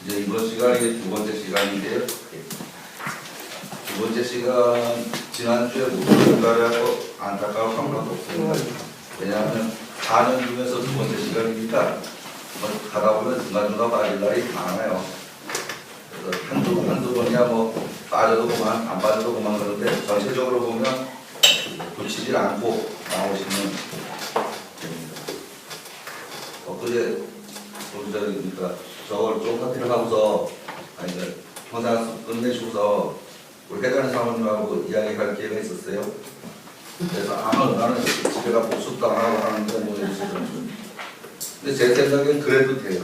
이제 이번 시간이 두 번째 시간인데요. 두 번째 시간 지난주에 무슨 말이라고 안타까울 상관도 없습니다. 왜냐하면 4년 중에서 두 번째 시간이니까 가다 보면 중간중간 빠질 날이 많아요. 그래서 한두 번이야 뭐 빠져도 그만 안 빠져도 그만 그런데 전체적으로 보면 놓치질 않고 나오시는 됩니다. 엊그제 그러니까 저걸 좀 카피를 하고서 아니 평상 끝내주고서 우리 회장님 사모님하고 이야기할 기회가 있었어요. 그래서 나는 집에 가 복습당하고 하는데 뭐 이러시더라고요. 근데 제 생각엔 그래도 돼요.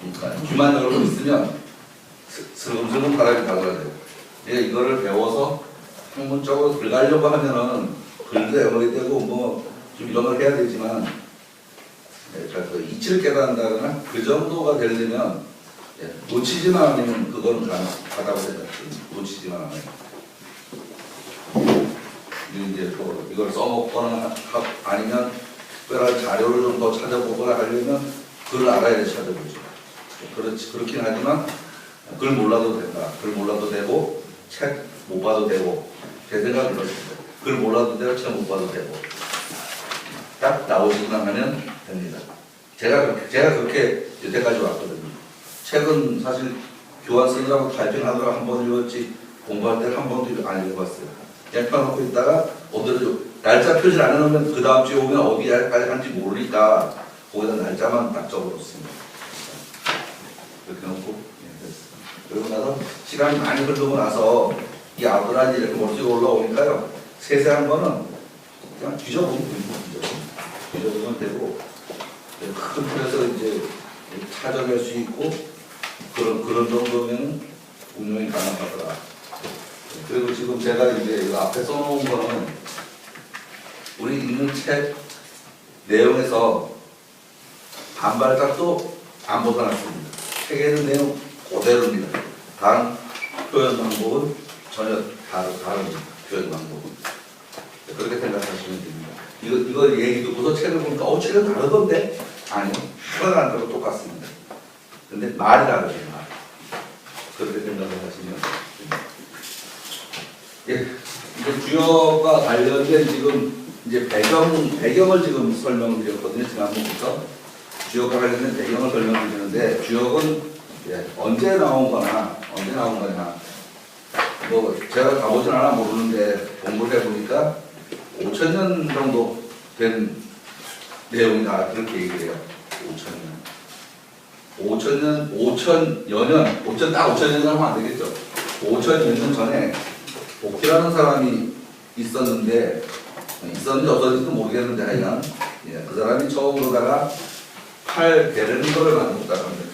그러니까 귀만 열고 있으면 슬금슬금 바람이 가더라고요. 이거를 배워서 학문적으로 들어가려고 하면은 글도 외워야 되고 뭐 좀 이런 걸 해야 되지만 그 이치를 깨닫는다거나 그 정도가 되려면 놓치지만 않으면 그거는 가다고 생각해요. 놓치지만 않으면 이제 또 이걸 써먹거나 아니면 특별한 자료를 좀 더 찾아보거나 하려면 글을 알아야 찾아보죠. 그렇긴 하지만 글 몰라도 된다. 글 몰라도 되고 책 못 봐도 되고 제 생각은 그렇습니다. 글 몰라도 되고 책 못 봐도 되고 딱 나오시기만 하면 됩니다. 제가 그렇게 여태까지 왔거든요. 책은 사실 교환 쓰느라고 타이핑하느라고 한 번 읽었지 공부할 때는 한 번도 안 읽어봤어요. 그냥 펴놓고 있다가 오늘은 날짜 표시를 안 해놓으면 그 다음 주에 오면 어디까지 한지 모르니까 거기다 날짜만 딱 적어놓습니다. 이렇게 놓고 그러고 나서 시간이 많이 흐르고 나서 이 아브라함이 이렇게 멋지게 올라오니까요. 세세한 거는 그냥 뒤져보면 되고 큰 틀에서 이제 찾아낼 수 있고 그런 정도면 운용이 가능하더라. 그리고 지금 제가 이제 앞에 써놓은 거는 우리 읽는 책 내용에서 한 발짝도 안 벗어났습니다. 책에 있는 내용 그대로입니다. 단 표현 방법은 전혀 다른 표현 방법은 그렇게 생각하시면 됩니다. 이거 얘기 듣고서 책을 보니까 책은 다르던데? 아니요. 하나가 안 다르고 똑같습니다. 근데 말이 다르죠. 말. 그렇게 생각을 하시면 이제 주역과 관련된 지금 이제 배경을 지금 설명을 드렸거든요. 지난번부터 주역과 관련된 배경을 설명드리는데 주역은 언제 나온 거냐 뭐 제가 가보진 않아 모르는데 공부를 해보니까 5,000년 정도 된 내용이다 그렇게 얘기를 해요. 5,000년 딱 5,000년 하면 안 되겠죠. 5,000년 전에 복희라는 사람이 있었는지 없었는지도 모르겠는데 하여간 그 사람이 처음으로다가 팔 괴라는 거를 만들었다고 합니다.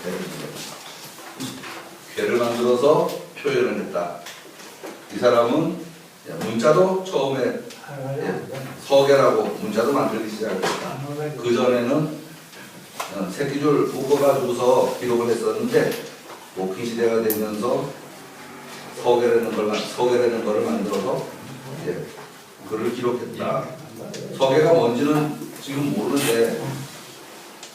괴를 만들어서 표현을 했다. 이 사람은 문자도 처음에 서계라고 문자도 만들기 시작했다. 그 전에는 새끼줄 묶어가지고서 기록을 했었는데 목희 시대가 되면서 서계라는 거를 만들어서 글을 기록했다. 서계가 뭔지는 지금 모르는데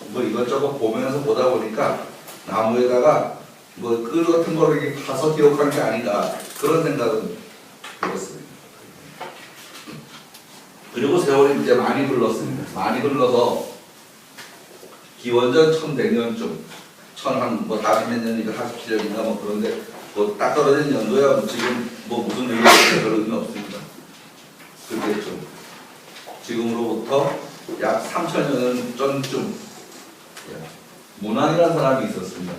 뭐 이것저것 보면서 보다 보니까 나무에다가 뭐 글 같은 거를 이렇게 파서 기록한 게 아닌가 그런 생각은 들었습니다. 그리고 세월이 이제 많이 흘렀습니다. 많이 흘러서 기원전 1100년쯤 뭐 40몇 년이니까 47년인가 뭐 그런데 뭐 딱 떨어진 연도야 지금 뭐 무슨 의미가 별 의미 없습니다. 그때쯤 지금으로부터 약 3,000년 전쯤 문왕이라는 사람이 있었습니다.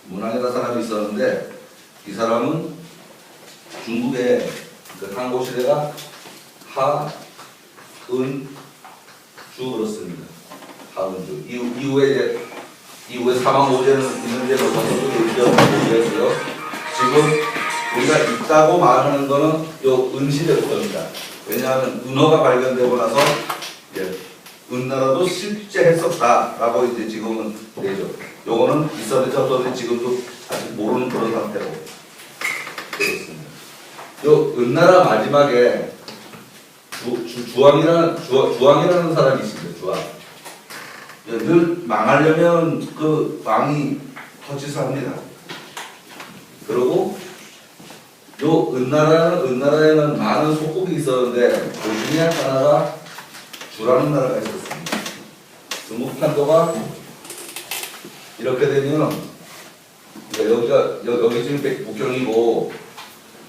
문왕이라는 사람이 있었는데 이 사람은 중국의 그 한국 시대가 하은주 그렇습니다. 하은주 이후에 사망오제는 있는데 얘기했고요. 지금 우리가 있다고 말하는 거는 요 은시대일 겁니다. 왜냐하면 은어가 발견되고 나서 은나라도 실제 했었다라고 이제 지금은 되죠. 요거는 있었는지 없었는지 지금도 아직 모르는 그런 상태고 그렇습니다. 요 은나라 마지막에 주왕이라는 사람이 있습니다. 주왕. 늘 망하려면 그 왕이 처치사입니다. 그리고 요 은나라에는 많은 속국이 있었는데 그 중에 하나가 주라는 나라가 있었습니다. 중국판도가 이렇게 되면 여기 지금 북경이고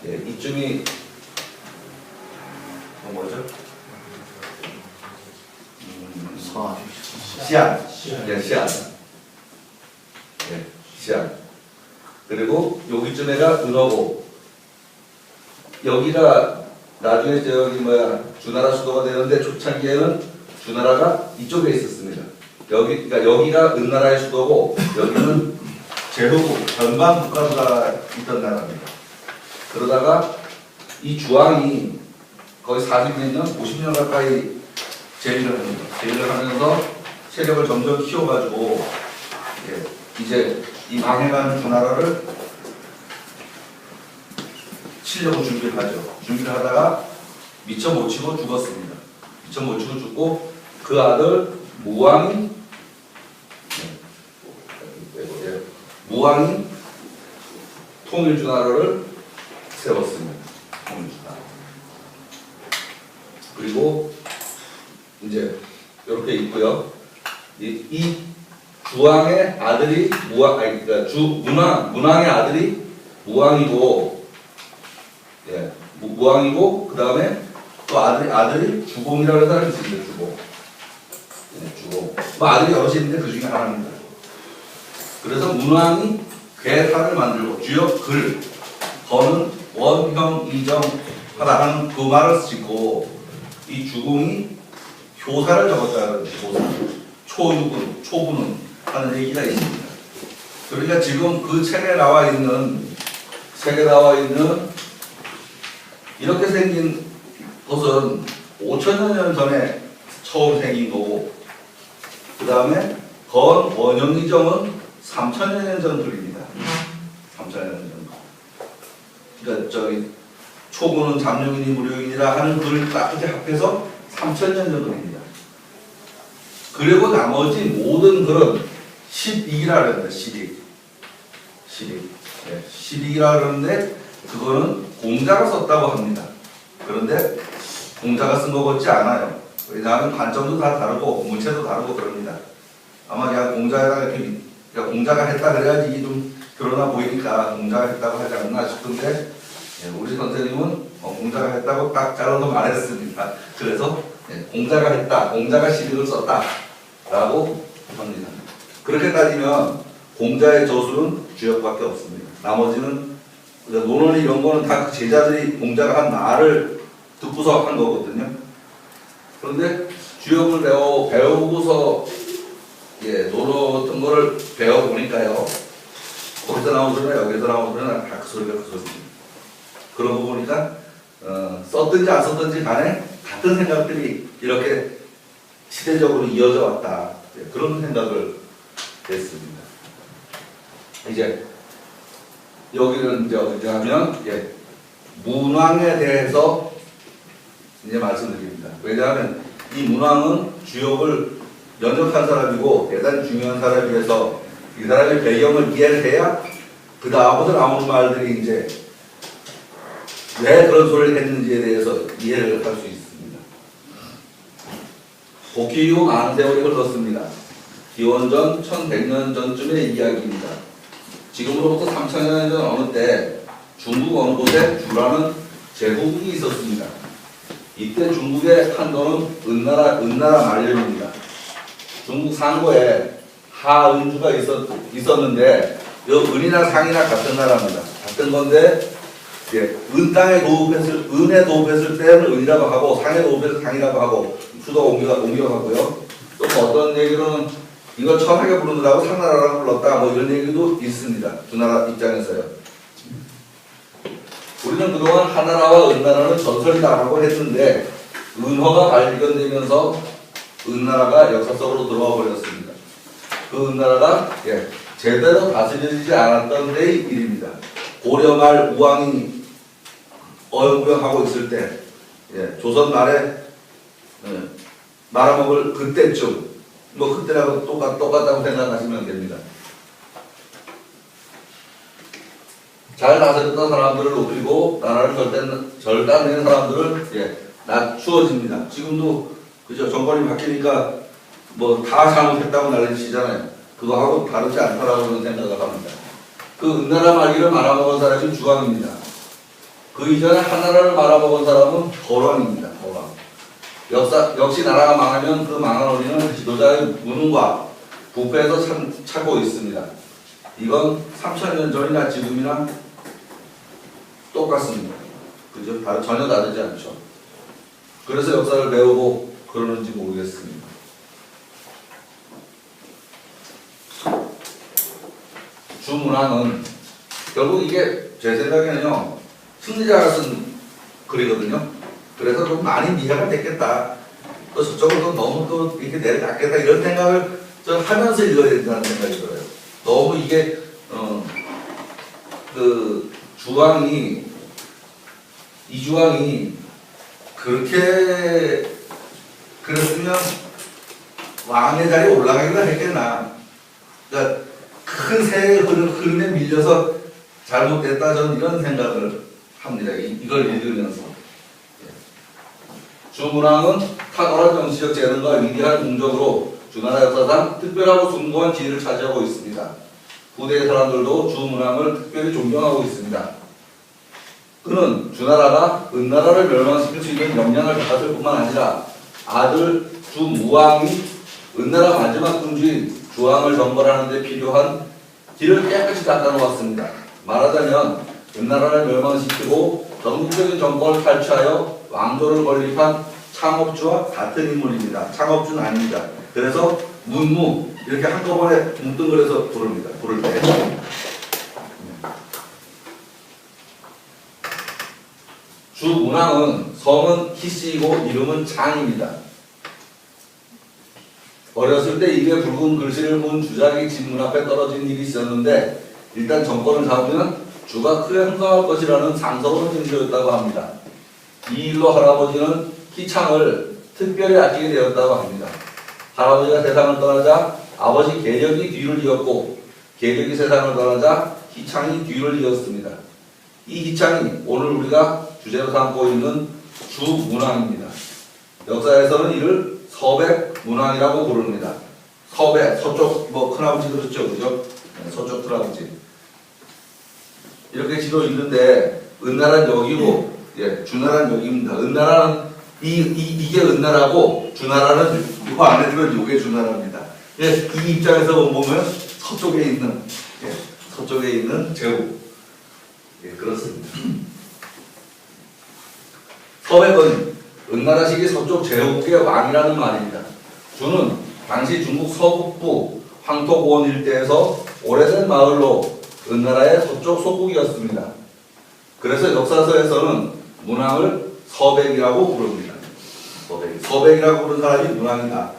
이쯤이 뭐죠? 시안. 시안. 그리고 여기쯤에가 은어고 여기가 나중에 주나라 수도가 되는데 초창기에는 주나라가 이쪽에 있었습니다. 그러니까 여기가 은나라의 수도고 여기는 제후국 전방 국가가 있던 나라입니다. 그러다가 이 주왕이 거의 40몇 년, 50년 가까이 제위를 합니다. 제위를 하면서 세력을 점점 키워가지고 이제 이 망해가는 주나라를 치려고 준비를 하죠. 준비를 하다가 미처 못 치고 죽었습니다. 미처 못 치고 죽고 그 아들 무왕이 통일주나라를 세웠습니다. 통일주나라. 그리고 이제 이렇게 있고요. 이 주왕의 아들이 문왕의 아들이 무왕이고, 무왕이고 그 다음에 또 아들이 주공이라고 해서 사람이 있습니다. 주공. 뭐 아들이 여럿이 있는데 그 중에 하나입니다. 그래서 문왕이 괴탄을 만들고 주역 글, 거는 원형 이정 하다가는 그 말을 짓고 이 주공이 효사를 적었다는 초분은 하는 얘기가 있습니다. 그러니까 지금 그 책에 나와 있는 이렇게 생긴 것은 5천여 년 전에 처음 생긴 거고 그 다음에 건 원형이정은 3천여 년 전 글입니다. 3천여 년 전. 그러니까 저기 초고는 잠룡이니 무룡이니라 하는 글을 딱 이렇게 합해서 3천여 년 전 글입니다. 그리고 나머지 모든 글은 12기라 그러는데 12. 12기라 그러는데 그거는 공자가 썼다고 합니다. 그런데 공자가 쓴 거 같지 않아요. 왜냐하면 관점도 다 다르고 문체도 다르고 그럽니다. 아마 그냥 공자가 했다 그래야지 이게 좀 드러나 보이니까 공자가 했다고 하지 않나 싶은데 우리 선생님은 공자가 했다고 딱 잘라서 말했습니다. 그래서 공자가 했다, 공자가 시비를 썼다 라고 합니다. 그렇게 따지면 공자의 저술은 주역밖에 없습니다. 나머지는 논언 이런 거는 다 제자들이 공자가 한 말을 듣고서 한 거거든요. 그런데 주역을 배우고서 논어 같은 거를 배워보니까요. 거기서 나온 소리나 여기서 나온 소리나 다 그 소리가 그 소리입니다. 그런 거 보니까 썼든지 안 썼든지 간에 같은 생각들이 이렇게 시대적으로 이어져 왔다. 그런 생각을 했습니다. 이제 여기는 이제 어떻게 하면 문왕에 대해서 이제 말씀드립니다. 왜냐하면 이 문왕은 주역을 연역한 사람이고 대단히 중요한 사람이라서 이 사람의 배경을 이해를 해야 그 다음부터 나오는 말들이 이제 왜 그런 소리를 했는지에 대해서 이해를 할 수 있습니다. 복귀 이후 많은 세월이 흘렀습니다. 기원전 1100년 전쯤의 이야기입니다. 지금으로부터 3000년 전 어느 때 중국 어느 곳에 주라는 제국이 있었습니다. 이때 중국의 판도는 은나라 말년입니다. 중국 상고에 하은주가 있었는데 이 은이나 상이나 같은 나라입니다. 같은 건데 은 땅에 은에 도읍했을 때는 은이라고 하고 상에 도읍했을 때 상이라고 하고 수도가 옮겨가고요. 또 어떤 얘기로는 이걸 천하게 부르느라고 상나라라고 불렀다 뭐 이런 얘기도 있습니다. 두 나라 입장에서요. 우리는 그동안 하나라와 은나라는 전설이다라고 했는데 은허가 발견되면서 은나라가 역사 속으로 들어와 버렸습니다. 그 은나라가 제대로 다스려지지 않았던 때의 일입니다. 고려 말 우왕이 어영부영하고 있을 때 조선 말에 말아먹을 그때쯤 뭐 그때라고 똑같다고 생각하시면 됩니다. 잘 다스렸던 사람들을 높이고 나라를 절단낸 사람들을 낮추어집니다. 지금도 그죠? 정권이 바뀌니까 뭐 다 잘못했다고 난리치잖아요. 그거하고 다르지 않다라고 생각을 합니다. 그 은나라 말기를 말아먹은 사람이 주왕입니다. 그 이전에 한나라를 말아먹은 사람은 거왕입니다. 거왕. 역시 나라가 망하면 그 망한 원인은 지도자의 무능과 부패에서 찾고 있습니다. 이건 3000년 전이나 지금이나 똑같습니다. 그죠? 전혀 다르지 않죠. 그래서 역사를 배우고 그러는지 모르겠습니다. 주문왕은 결국 이게 제 생각에는요 승리자가 쓴 글이거든요. 그래서 좀 많이 이해가 됐겠다. 또 저쪽으로 너무 또 이렇게 내려갔겠다 이런 생각을 좀 하면서 읽어야 된다는 생각이 들어요. 너무 이게 그 주왕이 이주왕이 그렇게 그랬으면 왕의 자리에 올라가기나 했겠나. 그러니까 큰 새의 흐름에 밀려서 잘못됐다 저는 이런 생각을 합니다. 이걸 읽으면서 주문왕은 탁월한 정치적 재능과 위대한 공적으로 주나라 역사상 특별하고 숭고한 지위를 차지하고 있습니다. 부대의 사람들도 주문왕을 특별히 존경하고 있습니다. 그는 주나라가 은나라를 멸망시킬 수 있는 역량을 갖았을 뿐만 아니라 아들 주무왕이 은나라 마지막 군주인 주왕을 정벌하는 데 필요한 길을 깨끗이 닦아놓았습니다. 말하자면 은나라를 멸망시키고 전국적인 정권을 탈취하여 왕조를 건립한 창업주와 같은 인물입니다. 창업주는 아닙니다. 그래서 문무 이렇게 한꺼번에 뭉뚱그려서 부릅니다. 부를 때. 주문왕은 성은 희씨이고 이름은 장입니다. 어렸을 때 입에 붉은 글씨를 본 주작이 집 문 앞에 떨어진 일이 있었는데 일단 정권을 잡으면 주가 크게 흥성할 것이라는 상서로운 징조였다고 합니다. 이 일로 할아버지는 희창을 특별히 아끼게 되었다고 합니다. 할아버지가 세상을 떠나자 아버지 계력이 뒤를 이었고 계력이 세상을 떠나자 희창이 뒤를 이었습니다. 이 희창이 오늘 우리가 주제로 삼고 있는 주문왕입니다. 역사에서는 이를 서백문왕이라고 부릅니다. 서백, 서쪽 큰아버지 그렇죠, 그죠? 서쪽 큰아버지. 이렇게 지도 있는데 은나라는 여기고 주나라는 여기입니다. 은나라는 이게 은나라고 주나라는 이거 안에 들면 이게 주나라입니다. 이 입장에서 보면 서쪽에 있는 제후. 그렇습니다. 서백은 은나라식의 서쪽 제후국의 왕이라는 말입니다. 주는 당시 중국 서북부 황토고원 일대에서 오래된 마을로 은나라의 서쪽 속국이었습니다. 그래서 역사서에서는 문왕을 서백이라고 부릅니다. 서백이라고 부르는 사람이 문왕이다.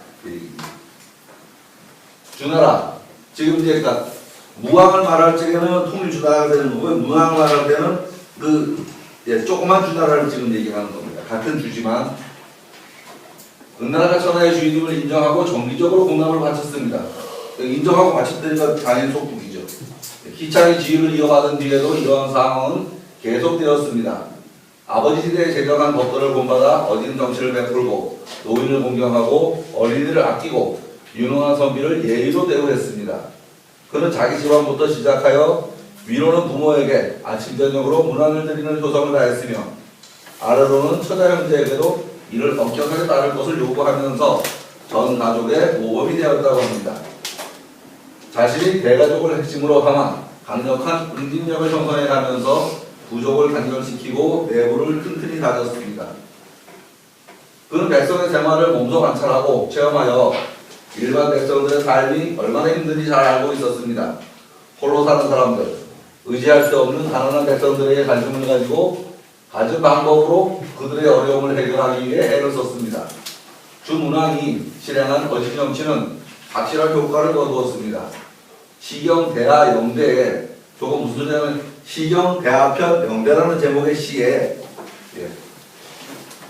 주나라 지금 이제 그러니까 무왕을 말할 적에는 통일주나라가 되는 거고요. 문왕을 말할 때는 조그만 주나라를 지금 얘기하는 겁니다. 같은 주지만 은나라가 천하의 주인임을 인정하고 정기적으로 공람을 바쳤습니다. 인정하고 바쳤다니까 당연히 속국이죠. 희창이 지위를 이어받은 뒤에도 이러한 상황은 계속되었습니다. 아버지 시대에 제정한 법도를 본받아 어진 정치를 베풀고 노인을 공경하고 어린이를 아끼고 유능한 선비를 예의로 대우했습니다. 그는 자기 집안부터 시작하여 위로는 부모에게 아침 저녁으로 문안을 드리는 효성을 다했으며 아래로는 처자 형제에게도 이를 엄격하게 따를 것을 요구하면서 전 가족의 모범이 되었다고 합니다. 자신이 대가족을 핵심으로 삼아 강력한 응징력을 형성해 가면서 부족을 단결시키고 내부를 튼튼히 다졌습니다. 그는 백성의 생활을 몸소 관찰하고 체험하여 일반 백성들의 삶이 얼마나 힘든지 잘 알고 있었습니다. 홀로 사는 사람들, 의지할 수 없는 가난한 백성들의 관심을 가지고 가진 방법으로 그들의 어려움을 해결하기 위해 애를 썼습니다. 주문왕이 실행한 거짓 정치는 확실한 효과를 거두었습니다. 시경 대하 영대에 조금 무슨 소리냐면 시경 대하편 영대라는 제목의 시에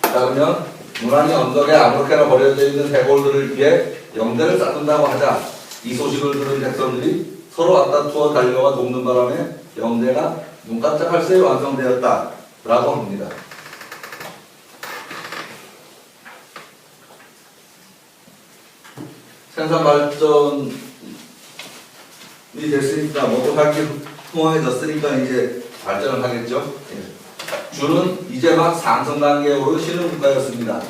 그러면 문왕이 언덕에 아무렇게나 버려져 있는 해골들을 위해 영대를 쌓는다고 하자 이 소식을 들은 백성들이 서로 앞다투어 달려와 돕는 바람에 영대가 눈 깜짝할 새에 완성되었다 라고 합니다. 생산 발전이 됐으니까 먹고 살기 풍성해졌으니까 이제 발전을 하겠죠. 주는 이제 막 상승 단계에 오르시는 국가였습니다.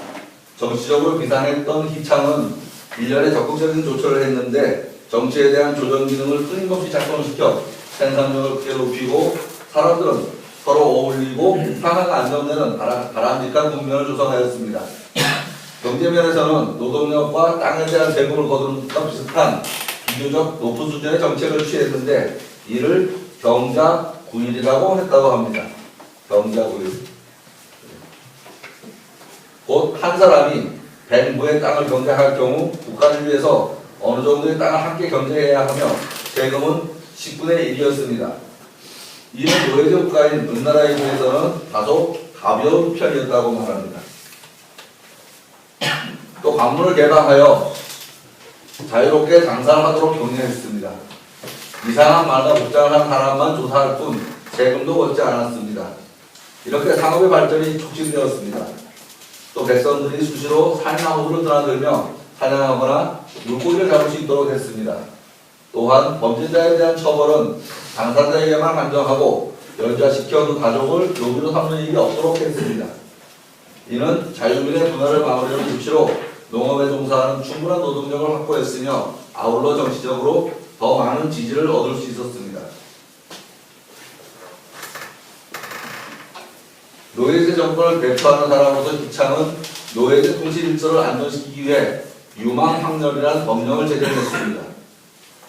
정치적으로 비상했던 희창은 일련의 적극적인 조처를 했는데 정치에 대한 조정 기능을 끊임없이 작동시켜 생산력을 크게 높이고 사람들은 서로 어울리고 상하가 안정되는 바람직한 국면을 조성하였습니다. 경제면에서는 노동력과 땅에 대한 세금을 거두는 것과 비슷한 비교적 높은 수준의 정책을 취했는데 이를 경자구일이라고 했다고 합니다. 경자구일. 곧 한 사람이 100무의 땅을 경제할 경우 국가를 위해서 어느 정도의 땅을 함께 경제해야 하며 세금은 10분의 1이었습니다. 이는 노예제 국가인 은나라에 비해서는 다소 가벼운 편이었다고 말합니다. 또 관문을 개방하여 자유롭게 장사를 하도록 격려했습니다. 이상한 말과 복장을 한 사람만 조사할 뿐 세금도 걷지 않았습니다. 이렇게 상업의 발전이 촉진되었습니다. 또 백성들이 수시로 산나무를 드나들며 사냥하거나 물고기를 잡을 수 있도록 했습니다. 또한 범죄자에 대한 처벌은 당사자에게만 한정하고 연좌시켜 그 가족을 노비로 삼는 일이 없도록 했습니다. 이는 자유민의 분화를 막으려는 조치로 농업에 종사하는 충분한 노동력을 확보했으며 아울러 정치적으로 더 많은 지지를 얻을 수 있었습니다. 노예제 정권을 배포하는 사람으로서 희창은 노예제 통치 질서를 안정시키기 위해 유망학렬이라는 법령을 제정했습니다.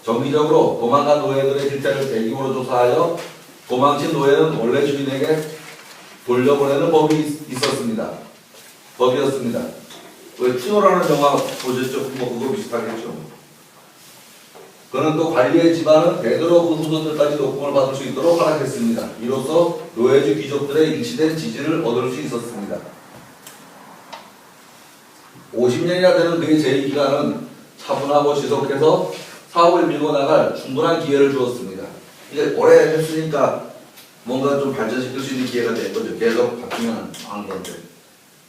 정기적으로 도망간 노예들의 실태를 대규모로 조사하여 도망친 노예는 원래 주인에게 돌려보내는 법이었습니다. 왜 피노라는 영화 보셨죠? 뭐 그거 비슷하겠죠. 그는 또 관리의 집안은 되도록 그 후손들까지 높음을 받을 수 있도록 허락했습니다. 이로써 노예주 귀족들의 일치된 지지를 얻을 수 있었습니다. 50년이나 되는 그의 재임기간은 차분하고 지속해서 사업을 밀고 나갈 충분한 기회를 주었습니다. 이제 오래 했으니까 뭔가 좀 발전시킬 수 있는 기회가 된 거죠. 계속 바뀌면 한 건데.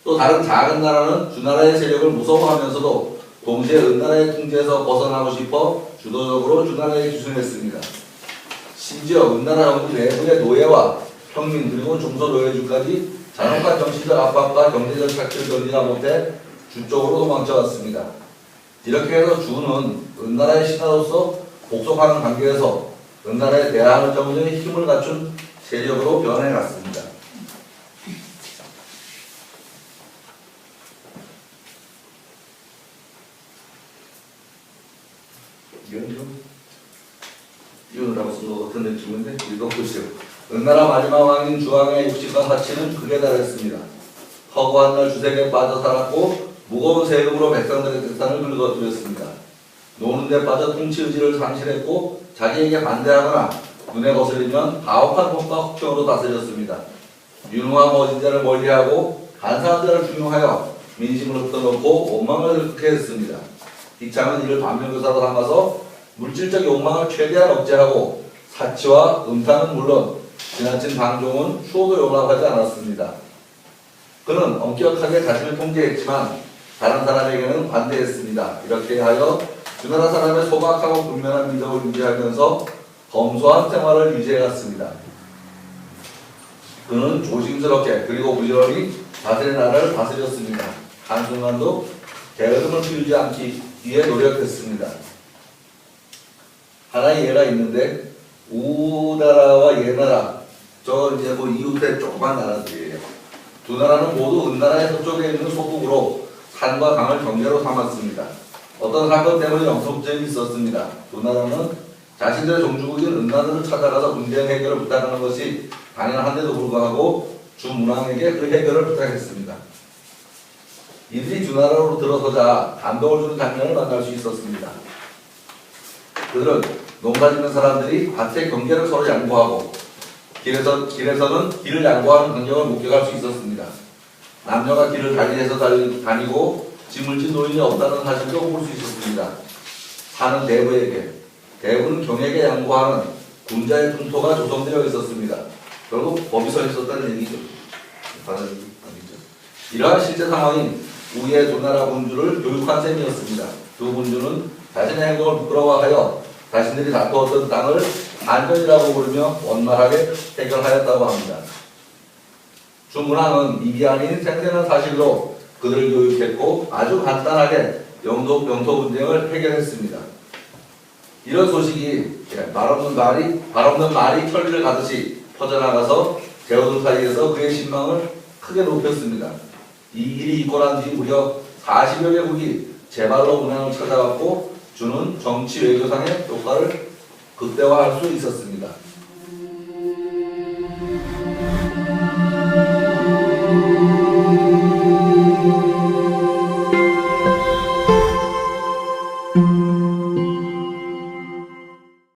또 다른 작은 나라는 주나라의 세력을 무서워하면서도 동시에 은나라의 통제에서 벗어나고 싶어 주도적으로 주나라에 기순했습니다. 심지어 은나라 정부 내부의 노예와 평민 그리고 중소노예주까지 잔혹한 정치적 압박과 경제적 착취를 견디다 못해 주 쪽으로 도망쳐왔습니다. 이렇게 해서 주는 은나라의 신하로서 복속하는 관계에서 은나라에 대항을 정도의 힘을 갖춘 세력으로 변해갔습니다. 이건 좀 띄우느라고 쓴 것 같은 느낌인데 읽어보세요. 은나라 마지막 왕인 주왕의 육식과 사치는 극에 달했습니다. 허구한 날 주색에 빠져 살았고 무거운 세금으로 백성들의 재산을 긁어들였습니다. 노는 데 빠져 통치 의지를 상실했고 자기에게 반대하거나 눈에 거슬리면 가혹한 법과 혹평으로 다스렸습니다. 유능한 모진 자를 멀리하고 간사한 자를 중용하여 민심을 흩어놓고 원망을 흑게 했습니다. 희창은 이를 반면교사로 삼아서 물질적 욕망을 최대한 억제하고 사치와 음탕은 물론 지나친 방종은 추호도 용납하지 않았습니다. 그는 엄격하게 자신을 통제했지만 다른 사람에게는 반대했습니다. 이렇게 하여 주나라 사람의 소박하고 분명한 미덕을 유지하면서 검소한 생활을 유지해갔습니다. 그는 조심스럽게 그리고 부지런히 자신의 나라를 다스렸습니다. 한순간도 게으름을 피우지 않기 위해 노력했습니다. 하나의 예가 있는데 우나라와 예나라 저 이제 뭐 이웃의 조그만 나라들이에요. 두 나라는 모두 은나라의 서쪽에 있는 소국으로 산과 강을 경계로 삼았습니다. 어떤 사건 때문에 영속전이 있었습니다. 두 나라는 자신들의 종주국인 은나라를 찾아가서 문제 해결을 부탁하는 것이 당연한데도 불구하고 주문왕에게 그 해결을 부탁했습니다. 이들이 두 나라로 들어서자 감동을 주는 장면을 만날 수 있었습니다. 그들은 농사짓는 사람들이 밭의 경계를 서로 양보하고 길에서는 길을 양보하는 광경을 목격할 수 있었습니다. 남녀가 길을 달리해서 다니고 짐을 진 노인이 없다는 사실도 볼 수 있었습니다. 사는 대부에게, 대부는 경에게 양보하는 군자의 풍토가 조성되어 있었습니다. 결국 법이 서 있었다는 얘기죠. 다른 얘기죠. 이러한 실제 상황인 우리의 두 나라 군주를 교육한 셈이었습니다. 두 군주는 자신의 행동을 부끄러워하여 자신들이 다투었던 땅을 안전이라고 부르며 원만하게 해결하였다고 합니다. 주문왕은 입이 아닌 생생한 사실로 그들을 교육했고 아주 간단하게 영토 분쟁을 해결했습니다. 이런 소식이 말 없는 말이 천리를 가듯이 퍼져나가서 제후들 사이에서 그의 신망을 크게 높였습니다. 이 일이 있고 난 뒤 무려 40여 개국이 제발로 문양을 찾아왔고 주는 정치 외교상의 효과를 극대화할 수 있었습니다.